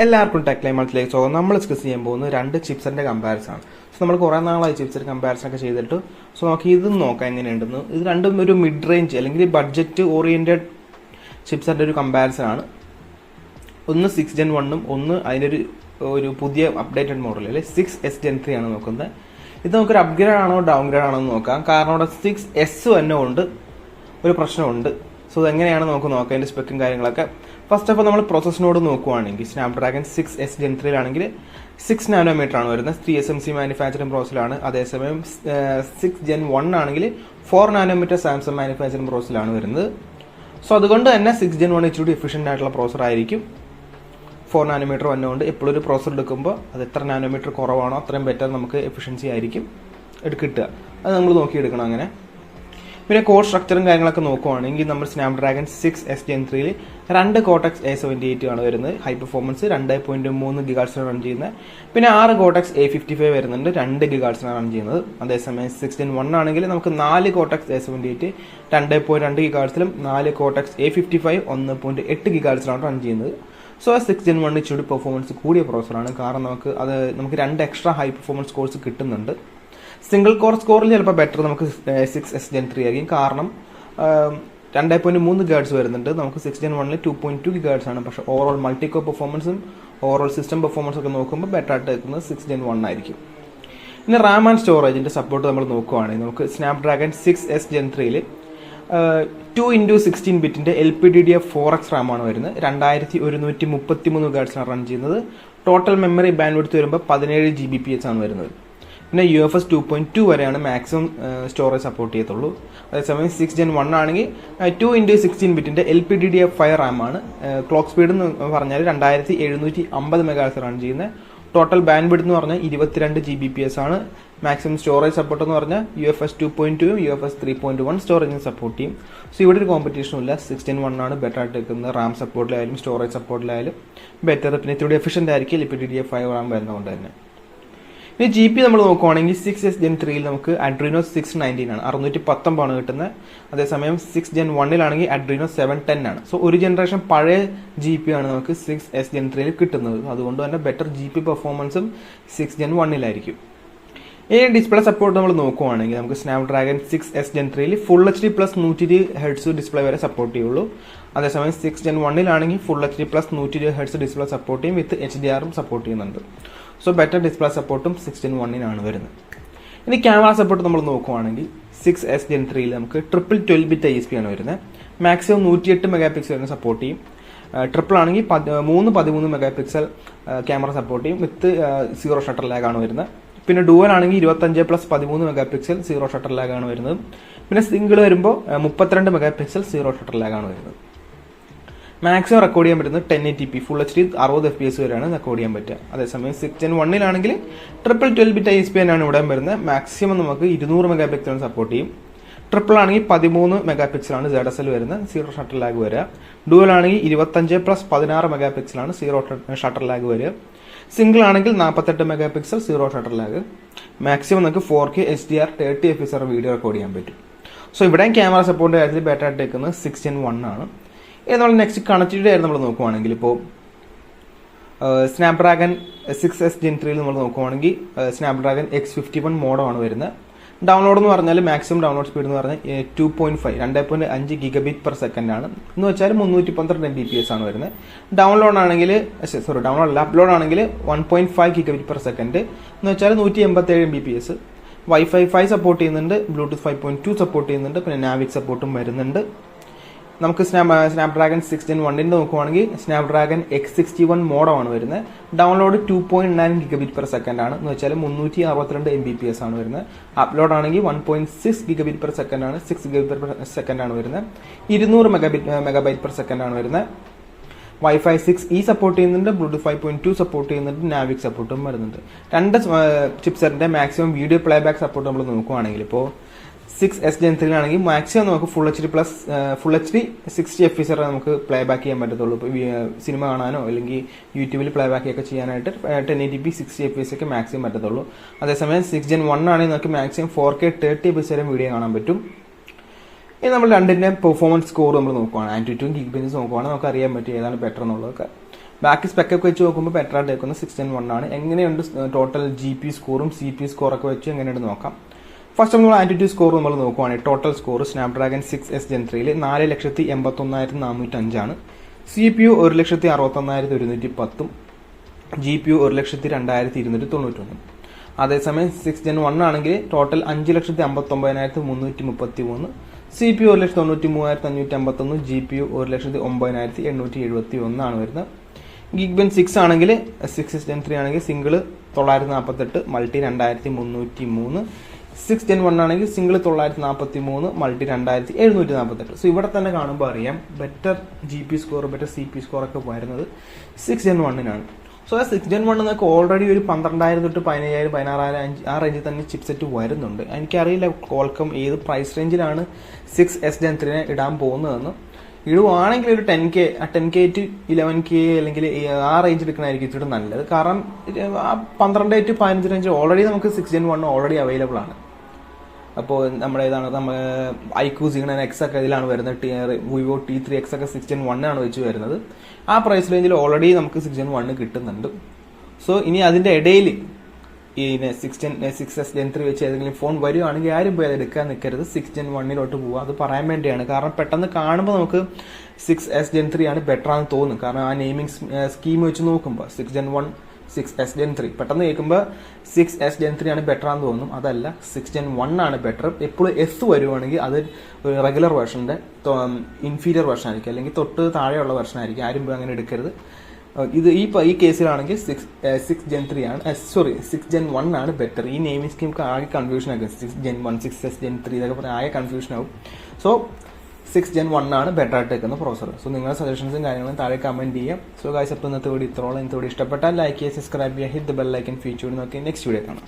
എല്ലാവർക്കും ടെക് ലൈമത്തിലേക്ക് സ്വാഗതം. നമ്മൾ ഡിസ്കസ് ചെയ്യാൻ പോകുന്നത് രണ്ട് ചിപ്സിന്റെ കമ്പാരിസൺ ആണ്. സോ നമ്മൾ കുറേ നാളായി ചിപ്സിന്റെ കമ്പാരിസൺ ഒക്കെ ചെയ്തിട്ട് സോ നമുക്ക് ഇതും നോക്കാം എങ്ങനെയുണ്ടെന്ന്. ഇത് രണ്ടും ഒരു മിഡ് റേഞ്ച് അല്ലെങ്കിൽ ബഡ്ജറ്റ് ഓറിയന്റഡ് ചിപ്സിന്റെ ഒരു കമ്പാരിസൺ ആണ്. ഒന്ന് 6 Gen 1 ഒന്ന് അതിൻ്റെ ഒരു പുതിയ അപ്ഡേറ്റഡ് മോഡൽ അല്ലെ 6S Gen 3 ആണ് നോക്കുന്നത്. ഇത് നമുക്കൊരു അപ്ഗ്രേഡ് ആണോ ഡൗൺഗ്രേഡ് ആണോ എന്ന് നോക്കാം. കാരണം ഇവിടെ 6S തന്നെ ഉണ്ട്, ഒരു പ്രശ്നമുണ്ട്. സോ ഇതെങ്ങനെയാണ് നമുക്ക് നോക്കാം അതിൻ്റെ സ്പെക്കും കാര്യങ്ങളൊക്കെ. ഫസ്റ്റ് ഓഫ് ഓൾ നമ്മൾ പ്രോസസ്സിനോട് നോക്കുവാണെങ്കിൽ സ്നാപ്ഡ്രാഗൺ 6S Gen 3 ആണെങ്കിൽ 6 നാനോമീറ്റർ ആണ് വരുന്നത്. TSMC മാനുഫാക്ചറിംഗ് പ്രോസസ്സിലാണ്. അതേസമയം 6 Gen 1 ആണെങ്കിൽ 4 നാനോമീറ്റർ സാംസങ് മാനുഫാക്ചറിംഗ് പ്രോസസ്സിലാണ് വരുന്നത്. സോ അതുകൊണ്ട് തന്നെ 6 Gen 1 ഇച്ചിരി എഫിഷ്യൻ്റ് ആയിട്ടുള്ള പ്രോസർ ആയിരിക്കും. 4 നാനോമീറ്റർ വന്നുകൊണ്ട് എപ്പോഴും ഒരു പ്രോസർ എടുക്കുമ്പോൾ അത് എത്ര നാനോമീറ്റർ കുറവാണോ അത്രയും ബെറ്റർ നമുക്ക് എഫിഷ്യൻസി ആയിരിക്കും കിട്ടുക. അത് നമ്മൾ നോക്കിയെടുക്കണം അങ്ങനെ. പിന്നെ കോഡ് സ്ട്രക്ചറും കാര്യങ്ങളൊക്കെ നോക്കുവാണെങ്കിൽ നമ്മൾ Snapdragon 6S Gen 3 2 Cortex A78 ആണ് വരുന്നത്. ഹൈ പെർഫോമൻസ് 2.3 GHz റൺ ചെയ്യുന്നത്. പിന്നെ 6 Cortex A55 വരുന്നുണ്ട്, 2 GHz റൺ ചെയ്യുന്നത്. അതേസമയം 6 Gen 1 ആണെങ്കിൽ നമുക്ക് 4 Cortex A78 2.2 GHz 4 Cortex A55 1.8 GHz run ചെയ്യുന്നത്. സോ 6 Gen 1 ഇച്ചിരി പെർഫോമൻസ് കൂടിയ പ്രോസറാണ്. കാരണം നമുക്ക് 2 എക്സ്ട്രാ ഹൈ പെർഫോമൻസ് കോഴ്സ് കിട്ടുന്നുണ്ട്. സിംഗിൾ കോർ സ്കോറിൽ ചിലപ്പോൾ ബെറ്റർ നമുക്ക് 6S Gen 3 ആയിരിക്കും. കാരണം 2.3 GHz വരുന്നുണ്ട്. നമുക്ക് 6 Gen 1 2.2 GHz ആണ്. പക്ഷേ ഓവറോൾ മൾട്ടി കോർ പെർഫോമൻസും ഓവറോൾ സിസ്റ്റം പെർഫോമൻസും ഒക്കെ നോക്കുമ്പോൾ ബെറ്റർ ആയിട്ട് എടുക്കുന്നത് 6 Gen 1 ആയിരിക്കും. പിന്നെ റാം ആൻഡ് സ്റ്റോറേജിൻ്റെ സപ്പോർട്ട് നമ്മൾ നോക്കുവാണെങ്കിൽ നമുക്ക് Snapdragon 6S Gen 3 2x16 ബിറ്റിൻ്റെ LPDDR4X റാമാണ് വരുന്നത്. 2133 GHz റൺ ചെയ്യുന്നത്. ടോട്ടൽ മെമ്മറി ബാൻഡ്വിഡ്ത്ത് വരുമ്പോൾ 17 Gbps ആണ് വരുന്നത്. പിന്നെ UFS 2.2 വരെയാണ് മാക്സിമം സ്റ്റോറേജ് സപ്പോർട്ട് ചെയ്യത്തുള്ളൂ. അതേസമയം 6 Gen 1 ആണെങ്കിൽ 2x16 ബിറ്റിൻ്റെ LPDDR5 റാമാണ്. ക്ലോക്ക് സ്പീഡ് എന്ന് പറഞ്ഞാൽ 2750 MHz റൺ ചെയ്യുന്നത്. ടോട്ടൽ ബാൻഡ്വിഡ്ത്ത് എന്ന് പറഞ്ഞാൽ 22 Gbps ആണ്. മാക്സിമം സ്റ്റോറേജ് സപ്പോർട്ട് എന്ന് പറഞ്ഞാൽ UFS 2.2 UFS 3.1 സ്റ്റോറേജിന് സപ്പോർട്ട് ചെയ്യും. സോ ഇവിടെ ഒരു കോമ്പറ്റീഷനും ഇല്ല. 6 Gen 1 ആണ് ബെറ്റർ ആയിട്ട് എടുക്കുന്നത്. റാം സപ്പോർട്ടിലായാലും സ്റ്റോറേജ് സപ്പോർട്ടിലായാലും ബെറ്റർ. പിന്നെ ഇത്തിരി എഫിഷ്യൻ്റ് ആയിരിക്കും LPDDR5 റാം വരുന്നതുകൊണ്ട് തന്നെ. ഇനി GP നമ്മൾ നോക്കുവാണെങ്കിൽ 6S Gen 3 നമുക്ക് Adreno 690 ആണ്, 619 കിട്ടുന്നത്. അതേസമയം 6 Gen 1 ആണെങ്കിൽ Adreno 710 ആണ്. സോ ഒരു ജനറേഷൻ പഴയ GP ആണ് നമുക്ക് 6S Gen 3 കിട്ടുന്നത്. അതുകൊണ്ട് തന്നെ ബെറ്റർ GP പെർഫോമൻസും 6 Gen 1 ഈ ഡിസ്പ്ലേ സപ്പോർട്ട് നമ്മൾ നോക്കുവാണെങ്കിൽ നമുക്ക് Snapdragon 6S Gen 3 full HD plus 120 Hz display വരെ സപ്പോർട്ട് ചെയ്യുള്ളൂ. അതേസമയം 6 Gen 1 ആണെങ്കിൽ full HD plus 120 Hz display support ചെയ്യും, വിത്ത് HDR സപ്പോർട്ട് ചെയ്യുന്നുണ്ട്. സോ ബെറ്റർ ഡിസ്പ്ലേ സപ്പോർട്ടും 6 Gen 1 വരുന്നത്. ഇനി ക്യാമറ സപ്പോർട്ട് നമ്മൾ നോക്കുവാണെങ്കിൽ 6S Gen 3 നമുക്ക് 12bit ISP ആണ് വരുന്നത്. മാക്സിമം 108 MP വരെ സപ്പോർട്ട് ചെയ്യും. ട്രിപ്പിൾ ആണെങ്കിൽ 13 MP ക്യാമറ സപ്പോർട്ട് ചെയ്യും, വിത്ത് 0 ഷട്ടർ ലാഗ് ആണ് വരുന്നത്. പിന്നെ ഡുവൽ ആണെങ്കിൽ 25+13 MP 0 ഷട്ടർ ലാഗ് ആണ് വരുന്നത്. പിന്നെ സിംഗിൾ വരുമ്പോൾ 32 MP 0 ഷട്ടർ ലാഗ് ആണ് വരുന്നത്. മാക്സിമം റെക്കോർഡ് ചെയ്യാൻ പറ്റുന്നത് 1080p ഫുൾ HD 60 FPS വരെയാണ് റെക്കോർഡ് ചെയ്യാൻ പറ്റുക. അതേസമയം 6 Gen 1 ആണെങ്കിൽ 12bit ISP തന്നെയാണ് ഇവിടെ വരുന്നത്. മാക്സിമം നമുക്ക് 200 MP സപ്പോർട്ട് ചെയ്യും. ട്രിപ്പിൾ ആണെങ്കിൽ 13 MP ആണ് ZSL വരുന്നത്, 0 ഷട്ടർ ലാഗ് വരിക. ഡുവൽ ആണെങ്കിൽ 25+16 MP 0 ഷട്ടർ ലാഗ് വരിക. സിംഗിൾ ആണെങ്കിൽ 48 MP 0 ഷട്ടർ ലാഗ്. മാക്സിമം നമുക്ക് 4K HDR 30 FPS video record ചെയ്യാൻ പറ്റും. സോ ഇവിടെയും ക്യാമറ സപ്പോർട്ട് കാര്യത്തിൽ ബെറ്റർ ആയിട്ട് എടുക്കുന്നത് 6 Gen 1 ആണ്. ഇനി നമ്മൾ നെക്സ്റ്റ് കണക്ടിവിറ്റി ആയിട്ട് നമ്മൾ നോക്കുവാണെങ്കിൽ ഇപ്പോൾ സ്നാപ്ഡ്രാഗൺ 6S Gen 3 നമ്മൾ നോക്കുവാണെങ്കിൽ സ്നാപ്ഡ്രാഗൺ X51 മോഡമാണ് വരുന്നത്. ഡൗൺലോഡ് എന്ന് പറഞ്ഞാൽ മാക്സിമം ഡൗൺലോഡ് സ്പീഡ് എന്ന് പറഞ്ഞാൽ 2.5 Gbps ആണ്. എന്ന് വെച്ചാൽ 312 Mbps ആണ് വരുന്നത്. ഡൗൺലോഡ് ആണെങ്കിൽ ഡൗൺലോഡ് അല്ല, അപ്ലോഡ് ആണെങ്കിൽ 1.5 Gbps എന്ന് വെച്ചാൽ 187 Mbps. Wi-Fi 5 സപ്പോർട്ട് ചെയ്യുന്നുണ്ട്, Bluetooth 5.2 സപ്പോർട്ട് ചെയ്യുന്നുണ്ട്, പിന്നെ നാവിക് സപ്പോർട്ടും വരുന്നുണ്ട്. നമുക്ക് സ്നാപ്ഡ്രാഗൺ 6 Gen 1 നോക്കുവാണെങ്കിൽ സ്നാപ്ഡ്രാഗൺ X61 മോഡമാണ് വരുന്നത്. ഡൗൺലോഡ് 2.9 Gbps ആണ്, എന്ന് വെച്ചാൽ 362 Mbps ആണ് വരുന്നത്. അപ്ലോഡ് ആണെങ്കിൽ 1.6 Gbps ആണ്, 6 Gbps ആണ് വരുന്നത്. 200 MB/s ആണ് വരുന്നത്. Wi-Fi 6E സപ്പോർട്ട് ചെയ്യുന്നുണ്ട്, Bluetooth 5.2 സപ്പോർട്ട് ചെയ്യുന്നുണ്ട്, നാവിക് സപ്പോർട്ടും വരുന്നുണ്ട്. രണ്ട് ചിപ്സെറ്റിന്റെ മാക്സിമം വീഡിയോ പ്ലേബാക്ക് സപ്പോർട്ട് നമ്മൾ നോക്കുവാണെങ്കിൽ ഇപ്പോൾ 6S Gen 3 ആണെങ്കിൽ മാക്സിമം നമുക്ക് ഫുൾ HD 60 FPS വരെ നമുക്ക് പ്ലേ ബാക്ക് ചെയ്യാൻ പറ്റത്തുള്ളൂ. ഇപ്പോൾ സിനിമ കാണാനോ അല്ലെങ്കിൽ യൂട്യൂബിൽ പ്ലേ ബാക്ക് ഒക്കെ ചെയ്യാനായിട്ട് 1080p 60 FPS ഒക്കെ മാക്സിമം പറ്റത്തുള്ളൂ. അതേസമയം 6 Gen 1 ആണെങ്കിൽ നമുക്ക് മാക്സിമം 4K 30 FPS വരെ വീഡിയോ കാണാൻ പറ്റും. ഇനി നമ്മൾ രണ്ടിൻ്റെ പെർഫോമൻസ് സ്കോർ നമ്മൾ നോക്കുവാണ്, ആൻറ്റിറ്റ്യൂഡും ഗിഗ് ബെഞ്ചസ് നോക്കുവാണെങ്കിൽ നമുക്ക് അറിയാൻ പറ്റും ഏതാണ് ബെറ്റർ എന്നുള്ളതൊക്കെ. ബാക്കി സ്പെക്കൊക്കെ വെച്ച് നോക്കുമ്പോൾ ബെറ്റർ ആയിട്ട് നിൽക്കുന്ന 6 Gen 1 ആണ്. എങ്ങനെയുണ്ട് ടോട്ടൽ GP സ്കോറും CPU സ്കോറൊക്കെ വെച്ച് എങ്ങനെയുണ്ട് നോക്കാം. ഫസ്റ്റ് നമ്മൾ ആൻറ്റിറ്റ്യൂഡ് സ്കോർ നമ്മൾ നോക്കുവാണെങ്കിൽ total score Snapdragon 6S Gen 3 4,81,405 ആണ്. CPU 1,61,110, GPU 1,02,291. അതേസമയം 6 Gen 1 ആണെങ്കിൽ ടോട്ടൽ 5,59,333, CPU 1,93,551, GPU 1,09,871 ആണ് വരുന്നത്. Geekbench 6 ആണെങ്കിൽ 6 Gen 3 ആണെങ്കിൽ സിംഗിൾ 948, മൾട്ടി 2,303, 6 Gen 1 ആണെങ്കിൽ സിംഗിൾ 943, മൾട്ടി 2,748. സോ ഇവിടെ തന്നെ കാണുമ്പോൾ അറിയാം better GP score better CPU score ഒക്കെ വരുന്നത് 6 Gen 1-നാണ്. സോ 6 Gen 1 എന്നൊക്കെ ഓൾറെഡി ഒരു 12,000 തൊട്ട് 15,000 16,000 ആ റേഞ്ചിൽ തന്നെ ചിപ്സെറ്റ് വരുന്നുണ്ട്. എനിക്കറിയില്ല കോൾക്കം ഏത് പ്രൈസ് റേഞ്ചിലാണ് 6S Gen 3 ഇടാൻ പോകുന്നതെന്ന്. ഇടുവാണെങ്കിൽ ഒരു 10K 10K to 11K അല്ലെങ്കിൽ ആ റേഞ്ച് എടുക്കണമായിരിക്കും ഇച്ചിരി നല്ലത്. കാരണം 12 to 15 റേഞ്ച് ഓൾറെഡി നമുക്ക് 6 Gen 1 ഓൾറെഡി അവൈലബിൾ ആണ്. അപ്പോൾ നമ്മുടെ ഇതാണ് നമ്മൾ iQOO Xenon X ഒക്കെ ഇതിലാണ് വരുന്നത്. Vivo T3X ഒക്കെ 6 Gen 1 ആണ് വെച്ച് വരുന്നത്. ആ പ്രൈസ് റേഞ്ചിൽ ഓൾറെഡി നമുക്ക് 6 Gen 1 കിട്ടുന്നുണ്ട്. സോ ഇനി അതിൻ്റെ ഇടയിൽ ഈ 6S Gen 3 വെച്ച് ഏതെങ്കിലും ഫോൺ വരുവാണെങ്കിൽ ആരും പോയി അത് എടുക്കാൻ നിൽക്കരുത്. 6 Gen 1-ലോട്ട് പോവുക. അത് പറയാൻ വേണ്ടിയാണ്. കാരണം പെട്ടെന്ന് കാണുമ്പോൾ നമുക്ക് 6S Gen 3 ആണ് ബെറ്റർ ആണെന്ന് തോന്നും. കാരണം ആ നെയിമിംഗ് സ്കീം വെച്ച് നോക്കുമ്പോൾ 6 Gen 1 6S Gen 3 പെട്ടെന്ന് കേൾക്കുമ്പോൾ 6S Gen 3 ആണ് ബെറ്റർ ആണെന്ന് തോന്നും. അതല്ല, 6 Gen 1 ആണ് ബെറ്റർ. എപ്പോഴും S വരുവാണെങ്കിൽ അത് ഒരു റെഗുലർ വെർഷൻ്റെ ഇൻഫീരിയർ വെർഷൻ ആയിരിക്കും, അല്ലെങ്കിൽ തൊട്ട് താഴെയുള്ള വെർഷൻ ആയിരിക്കും. ആരും പോയി അങ്ങനെ എടുക്കരുത്. ഇത് ഈ കേസിലാണെങ്കിൽ 6 Gen 3 ആണ് 6 Gen 1 ആണ് ബെറ്റർ. ഈ നെയിമിംഗ് സ്കീം ആകെ കൺഫ്യൂഷൻ ആക്കും. 6 Gen 1 6S Gen 3 ഇതൊക്കെ പറഞ്ഞാൽ ആകെ കൺഫ്യൂഷൻ ആവും. സോ 6 Gen 1 ആണ് ബെറ്റർ ആയിട്ട് വെക്കുന്ന പ്രോസർ. സോ നിങ്ങളുടെ സജഷൻസും കാര്യങ്ങളും താഴെ കമന്റ് ചെയ്യാം. സോ ഗൈസ്, അപ്പോൾ ഇന്നത്തെ വീഡിയോ ഇത്രയോളം. ഇന്നത്തെ വീഡിയോ ഇഷ്ടപ്പെട്ടാൽ ലൈക്ക് ചെയ്യുക, സബ്സ്ക്രൈബ് ചെയ്യുക, hit the bell icon feature നോക്കി നെക്സ്റ്റ് വീഡിയോ കാണാം.